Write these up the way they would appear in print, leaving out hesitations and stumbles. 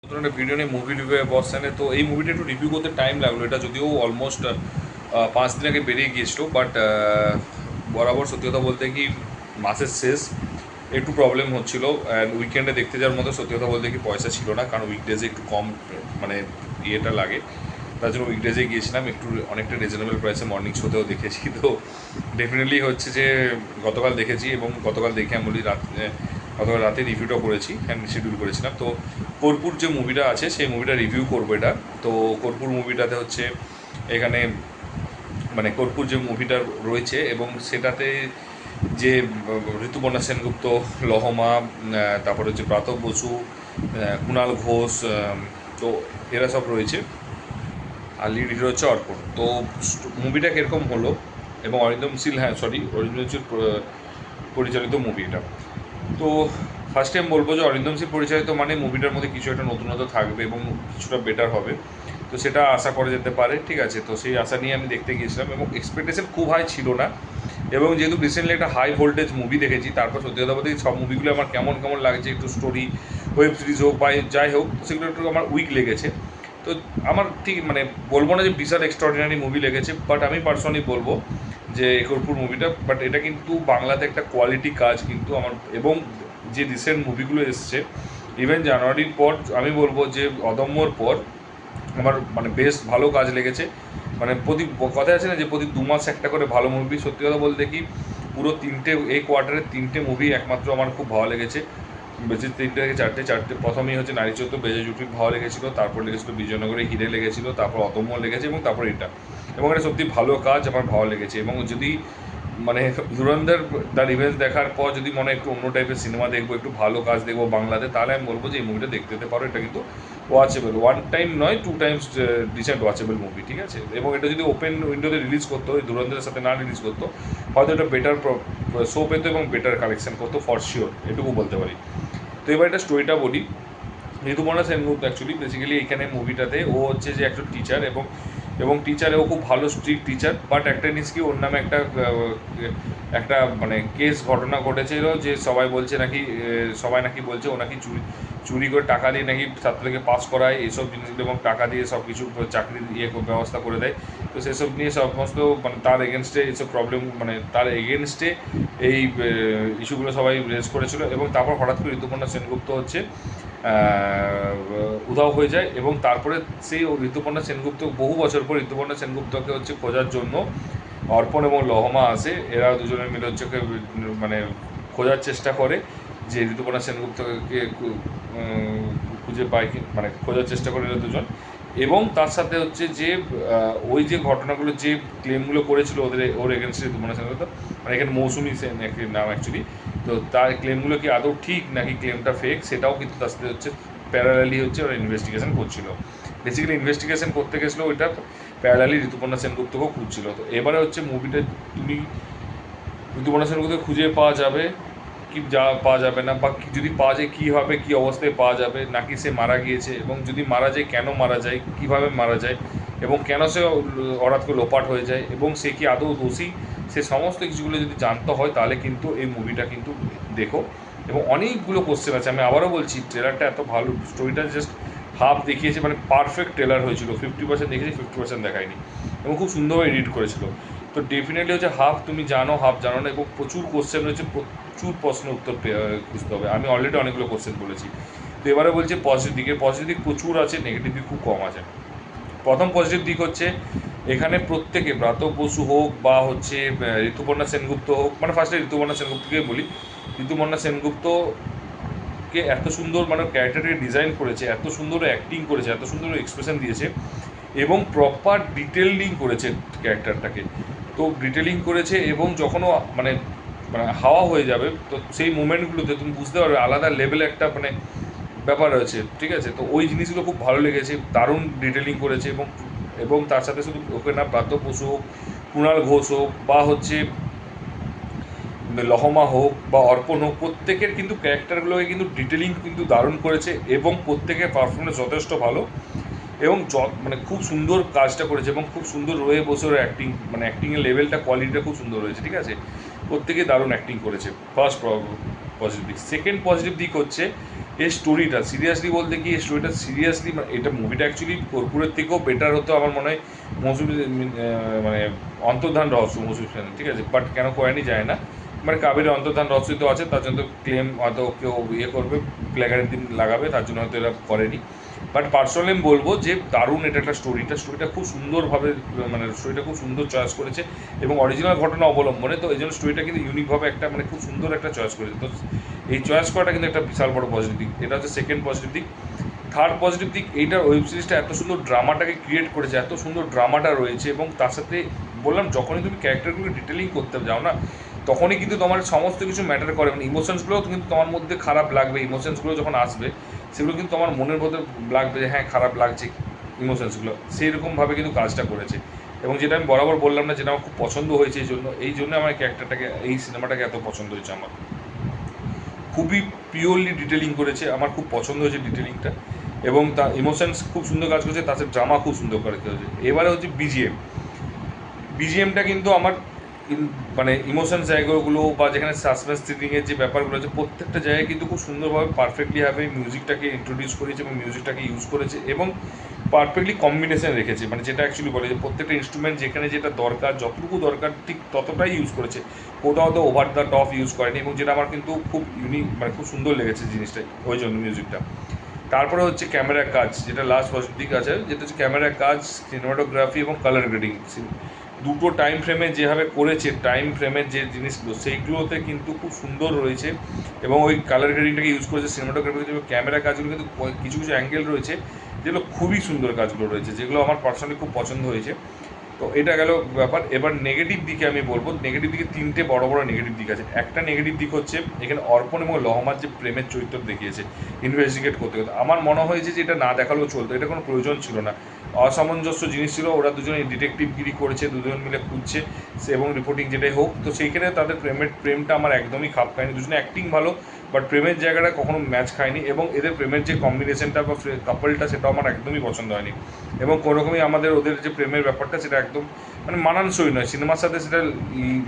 নতুন একটা ভিডিও নিয়ে মুভি রিভিউ বসছেন। তো এই মুভিটা একটু রিভিউ করতে টাইম লাগলো, এটা যদিও অলমোস্ট 5 দিন আগে বেরিয়ে গিয়েছিল, বাট বরাবর সত্যি কথা বলতে কি মাসের শেষ একটু প্রবলেম হচ্ছিলো, অ্যান্ড উইকেন্ডে দেখতে যাওয়ার মতো সত্যি কথা বলতে কি পয়সা ছিল না, কারণ উইকডেজে একটু কম মানে ইয়েটা লাগে, তার জন্য উইকডেজে গিয়েছিলাম, একটু অনেকটা রিজনেবল প্রাইসে মর্নিং শোতেও দেখেছি। তো ডেফিনেটলি হচ্ছে যে গতকাল দেখেছি, এবং গতকাল দেখে আমি বলি গতকাল রাতে রিভিউটা করেছি অ্যান্ড শিডিউল করেছিলাম। তো কর্পূর যে মুভিটা আছে সেই মুভিটা রিভিউ করবো এটা। তো কর্পূর মুভিটাতে হচ্ছে এখানে মানে কর্পূর যে মুভিটা রয়েছে এবং সেটাতে যে ঋতুপর্ণা সেনগুপ্ত, লহমা, তারপরে হচ্ছে প্রাতক বসু, কুণাল ঘোষ, তো এরা সব রয়েছে, আর লিড হিরো হচ্ছে অর্পণ। তো মুভিটা কীরকম হলো, এবং অরিন্দম শীল, অরিন্দম শীল পরিচালিত মুভি এটা। তো ফার্স্ট টাইম বলবো যে অরিন্দম শীল পরিচালিত মানে মুভিটার মধ্যে কিছু একটা নতুনত্ব থাকবে এবং কিছুটা বেটার হবে, তো সেটা আশা করা যেতে পারে। ঠিক আছে, তো সেই আশা নিয়ে আমি দেখতে গিয়েছিলাম এবং এক্সপেকটেশন খুব হাই ছিল না। এবং যেহেতু রিসেন্টলি একটা হাই ভোল্টেজ মুভি দেখেছি, তারপর সত্যি কথা বলতে সব মুভিগুলো আমার কেমন কেমন লাগছে, একটু স্টোরি ওয়েব সিরিজ হোক বা যাই হোক, সেগুলো একটু আমার উইক লেগেছে। তো আমার ঠিক মানে বলবো না যে বিশাল এক্সট্রাঅর্ডিনারি মুভি লেগেছে, বাট আমি পার্সোনালি বলবো যে কর্পূর মুভিটা, বাট এটা কিন্তু বাংলাতে একটা কোয়ালিটি কাজ কিন্তু আমার, এবং যে রিসেন্ট মুভিগুলো এসছে ইভেন জানুয়ারির পর আমি বলবো যে অদম্যর পর আমার মানে বেশ ভালো কাজ লেগেছে। মানে প্রতি কথা আছে না যে প্রতি 2 মাস একটা করে ভালো মুভি, সত্যি কথা বলতে কি পুরো এই কোয়ার্টারের 3টে মুভি একমাত্র আমার খুব ভালো লেগেছে, বেশি 3টে থেকে 4টে। প্রথমেই হচ্ছে নারী চোদ্দ বেজে জুটি ভালো লেগেছিলো, তারপর লেগেছিলো বিজয়নগরে হিরে লেগেছিলো, তারপর অদম্য লেগেছে, এবং তারপর এটা। এবং এটা সত্যি ভালো কাজ আমার ভালো লেগেছে। এবং যদি মানে ধুরন্ধর দ্য রিভেঞ্জ দেখার পর যদি মনে একটু অন্য টাইপের সিনেমা দেখবো, একটু ভালো কাজ দেখবো বাংলাতে, তাহলে আমি বলবো যে এই মুভিটা দেখতে যেতে পারো। এটা কিন্তু ওয়াচেবল, 1 টাইম নয় 2 টাইমস ডিসেন্ট ওয়াচেবল মুভি, ঠিক আছে। এবং এটা যদি ওপেন উইন্ডোতে রিলিজ করতো, ওই ধুরন্ধরের সাথে না রিলিজ করতো, হয়তো এটা বেটার শো পেতো এবং বেটার কালেকশন করতো ফর শিওর, এটুকু বলতে পারি। তো এবার এটা স্টোরিটা বলি। ঋতুপর্ণা সেনগুপ্ত অ্যাকচুয়ালি বেসিক্যালি এখানে মুভিটাতে ও হচ্ছে যে একজন টিচার, এবং টিচারে ও খুব ভালো স্ট্রিক্ট টিচার, বাট একটা জিনিস কি ওর নামে একটা মানে কেস ঘটনা ঘটেছিল, যে সবাই নাকি বলছে ও নাকি চুরি করে টাকা দিয়ে নাকি ছাত্রদেরকে পাস করায় এইসব জিনিসগুলো, এবং টাকা দিয়ে সব কিছু চাকরির ব্যবস্থা করে দেয়। তো সেসব নিয়ে সমস্ত মানে তার এগেনস্টে এইসব প্রবলেম, মানে তার এগেনস্টে এই ইস্যুগুলো সবাই রেজ করেছিল। এবং তারপর হঠাৎ করে ঋতুপর্ণা সেনগুপ্ত হচ্ছে উধাও হয়ে যায়, এবং তারপরে সেই ঋতুপর্ণা সেনগুপ্ত বহু বছর পর ঋতুপর্ণা সেনগুপ্তকে হচ্ছে খোঁজার জন্য অর্পণ এবং লহমা আসে। এরা দুজনে মিলে হচ্ছে মানে খোঁজার চেষ্টা করে যে ঋতুপর্ণা সেনগুপ্তকে খুঁজে পায় কি, মানে খোঁজার চেষ্টা করে এরা দুজন। এবং তার সাথে হচ্ছে যে ওই যে ঘটনাগুলো, যে ক্লেমগুলো করেছিল ওর এগেনস্টে ঋতুপর্ণা সেনগুপ্ত, মানে এখানে মৌসুমি সেন নাম অ্যাকচুয়ালি, তো তার ক্লেমগুলো কি আদৌ ঠিক নাকি ক্লেমটা ফেক, সেটাও কিন্তু তার সাথে হচ্ছে প্যারালালি হচ্ছে ওরা ইনভেস্টিগেশন করছিল। বেসিক্যালি ইনভেস্টিগেশন করতে গেছিলো ওইটা প্যারালালি ঋতুপর্ণা সেনগুপ্তকেও খুঁজছিল। তো এবারে হচ্ছে মুভিটা তুমি ঋতুপর্ণা সেনগুপ্তকে খুঁজে পাওয়া যাবে কি পাওয়া যাবে না, বা যদি পাওয়া যায় কী হবে, কী অবস্থায় পাওয়া যাবে, নাকি সে মারা গিয়েছে, এবং যদি মারা যায় কেন মারা যায়, কীভাবে মারা যায়, এবং কেন সে হঠাৎ করে লোপাট হয়ে যায়, এবং সে কি আদৌ দোষী, সে সমস্ত কিছুগুলো যদি জানতে হয় তাহলে কিন্তু এই মুভিটা কিন্তু দেখো। এবং অনেকগুলো কোশ্চেন আছে, আমি আবারও বলছি ট্রেলারটা এত ভালো, স্টোরিটা জাস্ট হাফ দেখিয়েছে, মানে পারফেক্ট ট্রেলার হয়েছিল, 50% দেখেছি, 50% দেখায়নি, এবং খুব সুন্দরভাবে এডিট করেছিল। তো ডেফিনেটলি হচ্ছে হাফ তুমি জানো হাফ জানো না, এবং প্রচুর কোশ্চেন রয়েছে, প্রচুর প্রশ্নের উত্তর খুঁজতে হবে। আমি অলরেডি অনেকগুলো কোশ্চেন বলেছি। তো এবারে বলছি পজিটিভ দিক প্রচুর আছে, নেগেটিভ দিক খুব কম আছে। প্রথম পজিটিভ দিক হচ্ছে এখানে প্রত্যেকে, ব্রাতক বসু হোক বা হচ্ছে ঋতুপর্ণা সেনগুপ্ত হোক, মানে ফার্স্টে ঋতুপর্ণা সেনগুপ্তকে বলি, ঋতুপর্ণা সেনগুপ্তকে এত সুন্দর মানে ক্যারেক্টারকে ডিজাইন করেছে, এত সুন্দর অ্যাক্টিং করেছে, এত সুন্দর এক্সপ্রেশন দিয়েছে, এবং প্রপার ডিটেলিং করেছে ক্যারেক্টারটাকে। তো ডিটেলিং করেছে, এবং যখনও মানে মানে হাওয়া হয়ে যাবে, তো সেই মুমেন্টগুলোতে তুমি বুঝতে পারবে আলাদা লেভেলে একটা মানে ব্যাপার রয়েছে, ঠিক আছে। তো ওই জিনিসগুলো খুব ভালো লেগেছে, দারুণ ডিটেলিং করেছে। এবং এবং তার সাথে শুধু ওকে না, ব্রাত্য বসু হোক, কুণাল ঘোষ হোক, বা হচ্ছে লহমা হোক বা অর্পণ হোক, প্রত্যেকের কিন্তু ক্যারেক্টারগুলোকে কিন্তু ডিটেলিং কিন্তু দারুণ করেছে, এবং প্রত্যেকের পারফরমেন্স যথেষ্ট ভালো, এবং মানে খুব সুন্দর কাজটা করেছে, এবং খুব সুন্দর রয়ে বসে ওর অ্যাক্টিং, মানে অ্যাক্টিংয়ের লেভেলটা কোয়ালিটিটা খুব সুন্দর রয়েছে, ঠিক আছে। প্রত্যেকে দারুণ অ্যাক্টিং করেছে, ফার্স্ট পজিটিভ দিক। সেকেন্ড পজিটিভ দিক হচ্ছে এই স্টোরিটা সিরিয়াসলি বলতে কি, এই স্টোরিটা সিরিয়াসলি এটা মুভিটা অ্যাকচুয়ালি কর্পূরের থেকেও বেটার হতো আমার মনে হয় মৌসুমী মানে অন্তর্ধান রহস্য মৌসুমী সেন, ঠিক আছে, বাট কেন করেনি যায় না, মানে কাবেরী অন্তর্ধান রহস্য তো আছে, তার জন্য ক্লেম হয়তো কেউ ইয়ে করবে, প্লেগারের দিন লাগাবে, তার জন্য হয়তো এরা করেনি। বাট পার্সোনালি আমি বলবো যে দারুণ এটা একটা স্টোরিটা খুব সুন্দরভাবে, মানে স্টোরিটা খুব সুন্দর চয়েস করেছে এবং অরিজিনাল ঘটনা অবলম্বনে, তো এই জন্য স্টোরিটা কিন্তু ইউনিকভাবে একটা মানে খুব সুন্দর একটা চয়েস করেছে। তো এই চয়েস করাটা কিন্তু একটা বিশাল বড় পজিটিভ দিক, এটা হচ্ছে সেকেন্ড পজিটিভ দিক। থার্ড পজিটিভ দিক, এইটার ওয়েব সিরিজটা এত সুন্দর ড্রামাটাকে ক্রিয়েট করেছে, এত সুন্দর ড্রামাটা রয়েছে, এবং তার সাথে বললাম যখনই তুমি ক্যারেক্টারগুলো ডিটেলিং করতে যাও না, তখনই কিন্তু তোমার সমস্ত কিছু ম্যাটার করে, মানে ইমোশনসগুলোও কিন্তু তোমার মধ্যে খারাপ লাগবে, ইমোশনসগুলো যখন আসবে সেগুলো কিন্তু তোমার মনের মধ্যে লাগবে যে হ্যাঁ খারাপ লাগছে ইমোশনসগুলো, সেই রকমভাবে কিন্তু কাজটা করেছে। এবং যেটা আমি বরাবর বললাম না, যেটা আমার খুব পছন্দ হয়েছে, এই জন্য আমার ক্যারেক্টারটাকে, এই সিনেমাটাকে এত পছন্দ হয়েছে আমার, খুবই পিওরলি ডিটেলিং করেছে, আমার খুব পছন্দ হয়েছে ডিটেলিংটা, এবং তা ইমোশনস খুব সুন্দর কাজ করেছে, তার সাথে ড্রামা খুব সুন্দর করে হয়েছে। এবারে হচ্ছে বিজিএমটা কিন্তু আমার মানে ইমোশনস জায়গাগুলো বা যেখানে সাসপেন্স থ্রিলিংয়ের যে ব্যাপারগুলো আছে প্রত্যেকটা জায়গায় কিন্তু খুব সুন্দরভাবে পারফেক্টলিভাবে মিউজিকটাকে ইন্ট্রোডিউস করেছে এবং মিউজিকটাকে ইউজ করেছে এবং পারফেক্টলি কম্বিনেশন রেখেছে, মানে যেটা অ্যাকচুয়ালি বলে যে প্রত্যেকটা ইনস্ট্রুমেন্ট যেখানে যেটা দরকার, যতটুকু দরকার ঠিক ততটাই ইউজ করেছে, কোথাও তো ওভার দ্য টপ ইউজ করেনি, এবং যেটা আমার কিন্তু খুব ইউনিক, মানে খুব সুন্দর লেগেছে জিনিসটা, ওই জন্য মিউজিকটা। তারপরে হচ্ছে ক্যামেরার কাজ, যেটা লাস্ট পজিটিভ দিক আছে, যেটা হচ্ছে ক্যামেরার কাজ, সিনেমাটোগ্রাফি এবং কালার গ্রেডিং। দুটো টাইম ফ্রেমে যেভাবে করেছে, টাইম ফ্রেমের যে জিনিসগুলো সেইগুলোতে কিন্তু খুব সুন্দর রয়েছে, এবং ওই কালার গ্রেডিংটাকে ইউজ করেছে সিনেমাটোগ্রাফি, ক্যামেরা কাজগুলো কিন্তু কিছু কিছু অ্যাঙ্গেল রয়েছে যেগুলো খুবই সুন্দর কাজগুলো রয়েছে, যেগুলো আমার পার্সোনালি খুব পছন্দ হয়েছে। তো এটা গেল ব্যাপার। এবার নেগেটিভ দিকে আমি বলবো, নেগেটিভ দিকে তিনটে বড় বড় নেগেটিভ দিক আছে। একটা নেগেটিভ দিক হচ্ছে এখানে অর্পণ এবং লহমার যে প্রেমের চরিত্র দেখিয়েছে ইনভেস্টিগেট করতে করতে, আমার মনে হয়েছে যে এটা না দেখালেও চলতো, এটা কোনো প্রয়োজন ছিল না, অসামঞ্জস্য জিনিস ছিল, ওরা দুজনে ডিটেকটিভগিরি করেছে, দুজন মিলে খুঁজছে এবং রিপোর্টিং যেটাই হোক, তো সেইখানে তাদের প্রেমটা আমার একদমই খাপ খায়নি, দুজনে অ্যাক্টিং ভালো বাট প্রেমের জায়গাটা কখনো ম্যাচ খায়নি, এবং এদের প্রেমের যে কম্বিনেশনটা বা কাপলটা সেটাও আমার একদমই পছন্দ হয়নি, এবং কোনোরকমই আমাদের ওদের যে প্রেমের ব্যাপারটা সেটা একদম মানে মানানসই নয় সিনেমার সাথে, সেটা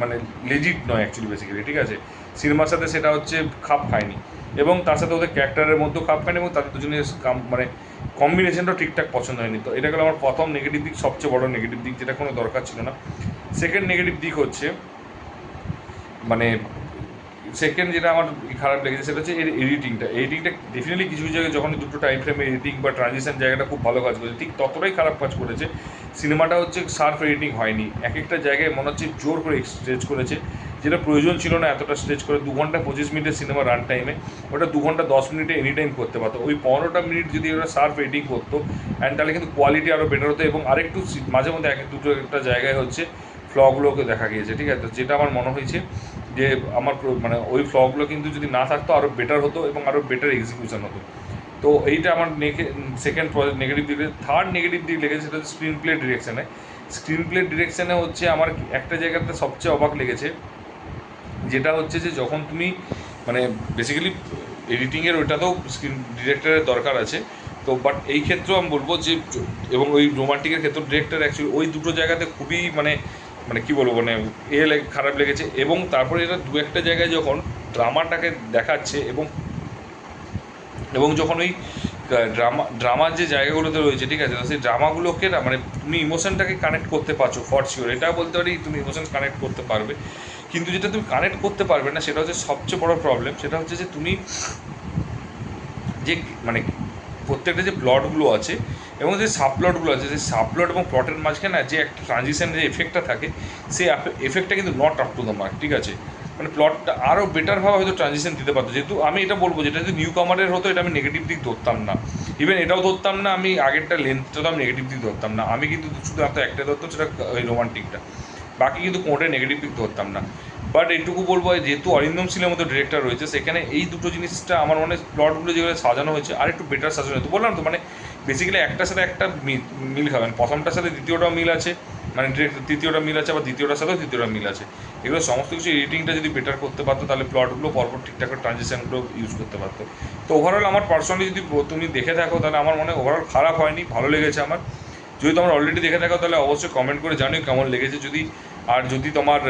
মানে লেজিট নয় অ্যাকচুয়ালি বেসিক্যালি, ঠিক আছে, সিনেমার সাথে সেটা হচ্ছে খাপ খায়নি, এবং তার সাথে ওদের ক্যারেক্টারের মধ্যেও খাপ খায়নি, এবং তাদের দুজনের মানে কম্বিনেশনটাও ঠিকঠাক পছন্দ হয়নি। তো এটা গেলো আমার প্রথম নেগেটিভ দিক, সবচেয়ে বড় নেগেটিভ দিক, যেটা কোনো দরকার ছিল না। সেকেন্ড নেগেটিভ দিক হচ্ছে মানে সেকেন্ড যেটা আমার খারাপ লেগেছে সেটা হচ্ছে এর এডিটিংটা ডেফিনেটলি কিছু কিছু জায়গায় যখন দুটো টাইম ফ্রেমে এডিটিং বা ট্রানজিশন জায়গাটা খুব ভালো কাজ করেছে, ঠিক ততটাই খারাপ কাজ করেছে সিনেমাটা হচ্ছে শার্প এডিটিং হয়নি, এক একটা জায়গায় মনে হচ্ছে জোর করে স্ট্রেচ করেছে, যেটা প্রয়োজন ছিল না এতটা স্ট্রেচ করে। 2 ঘন্টা 25 মিনিটের সিনেমা রান টাইমে ওটা 2 ঘন্টা 10 মিনিটে এনি টাইম করতে পারতো, ওই 15টা মিনিট যদি ওরা শার্প এডিটিং করতো অ্যান্ড তাহলে কিন্তু কোয়ালিটি আরও বেটার হতো, এবং আরেকটু মাঝে মধ্যে দুটো একটা জায়গায় হচ্ছে ফ্লগুলোকে দেখা গিয়েছে, ঠিক আছে, যেটা আমার মনে হয়েছে যে আমার মানে ওই ফ্লগুলো কিন্তু যদি না থাকতো আরও বেটার হতো এবং আরও বেটার এক্সিকিউশন হতো। তো এইটা আমার সেকেন্ড নেগেটিভ দিক। থার্ড নেগেটিভ দিক লেগেছে সেটা হচ্ছে স্ক্রিন প্লে ডিরেকশানে হচ্ছে আমার একটা জায়গাতে সবচেয়ে অবাক লেগেছে, যেটা হচ্ছে যে যখন তুমি মানে বেসিক্যালি এডিটিংয়ের ওইটাতেও স্ক্রিন ডিরেক্টরের দরকার আছে, তো বাট এই ক্ষেত্রেও আমি বলবো যে, এবং ওই রোমান্টিকের ক্ষেত্রে ডিরেক্টর অ্যাকচুয়ালি ওই দুটো জায়গাতে খুবই মানে মানে কী বলবো মানে খারাপ লেগেছে, এবং তারপরে এটা দু একটা জায়গায় যখন ড্রামাটাকে দেখাচ্ছে এবং এবং যখন ওই ড্রামার যে জায়গাগুলোতে রয়েছে, ঠিক আছে, সেই ড্রামাগুলোকে না মানে তুমি ইমোশনটাকে কানেক্ট করতে পারছো ফর শিওর, এটা বলতে পারি তুমি ইমোশন কানেক্ট করতে পারবে, কিন্তু যেটা তুমি কানেক্ট করতে পারবে না সেটা হচ্ছে সবচেয়ে বড় প্রবলেম, সেটা হচ্ছে যে তুমি যে মানে প্রত্যেকটা যে প্লটগুলো আছে এবং যে সাবপ্লটগুলো আছে, সেই সাবপ্লট এবং প্লটের মাঝখানে না যে একটা ট্রানজিশনের যে এফেক্টটা থাকে, সেই এফেক্টটা কিন্তু not up to the mark, ঠিক আছে, মানে প্লটটা আরও বেটারভাবে হয়তো ট্রানজিশন দিতে পারতো, যেহেতু আমি এটা বলবো যেটা যদি নিউ কামারের হতো এটা আমি নেগেটিভ দিক ধরতাম না, ইভেন এটাও ধরতাম না, আমি আগেরটা লেন্থটা তো আমি নেগেটিভ দিক ধরতাম না, আমি কিন্তু শুধু একটা ধরতাম সেটা ওই রোমান্টিকটা, বাকি কিন্তু কোনোটাই নেগেটিভ দিক ধরতাম না। বাট এইটুকু বলবো যেহেতু অরিন্দম সিলের মতো ডিরেক্টর রয়েছে, সেখানে এই দুটো জিনিসটা আমার মনে হয় প্লটগুলো যেগুলো সাজানো হয়েছে আর একটু বেটার সাজানো হতো, বললাম তো মানে বেসিক্যালি একটার সাথে একটা মিল খাবেন, প্রথমটার সাথে দ্বিতীয়টাও মিল আছে, মানে তৃতীয়টা মিল আছে, আবার দ্বিতীয়টার সাথেও তৃতীয়টা মিল আছে, এগুলো সমস্ত কিছু এডিটিংটা যদি বেটার করতে পারতো তাহলে প্লটগুলো পরপর ঠিকঠাক করে ট্রানজিশনগুলো ইউজ করতে পারতো। তো ওভারঅল আমার পার্সোনালি যদি তুমি দেখে থাকো তাহলে আমার মনে হয় ওভারঅল খারাপ হয়নি, ভালো লেগেছে আমার। যদি তোমরা অলরেডি দেখে থাকো তাহলে অবশ্যই কমেন্ট করে জানিও কেমন লেগেছে, যদি আর যদি তোমার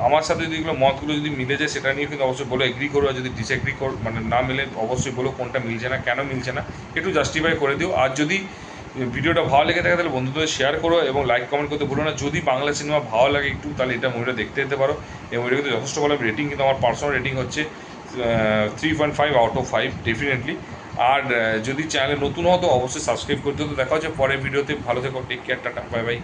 আমার সাথে যদি এগুলো মতগুলো যদি মিলে যায় সেটা নিয়ে কিন্তু অবশ্যই বলো, এগ্রি করো। আর যদি ডিসএগ্রি মানে না মিলে অবশ্যই বলো কোনটা মিলছে না, কেন মিলছে না, একটু জাস্টিফাই করে দিও। আর যদি ভিডিওটা ভালো লেগে থাকে তাহলে বন্ধুদের শেয়ার করো এবং লাইক কমেন্ট করতে ভুলো না। যদি বাংলা সিনেমা ভালো লাগে একটু, তাহলে এটা মুভিটা দেখতে যেতে পারো। এই মুভিটা কিন্তু যথেষ্ট ভালো রেটিং, কিন্তু আমার পার্সোনাল রেটিং হচ্ছে 3.5 আউট অফ 5 ডেফিনেটলি। আর যদি চ্যানেলে নতুন হতো অবশ্যই সাবস্ক্রাইব করতে হতো। দেখা হচ্ছে পরের ভিডিওতে, ভালো থেকো, take care, tata, bye by.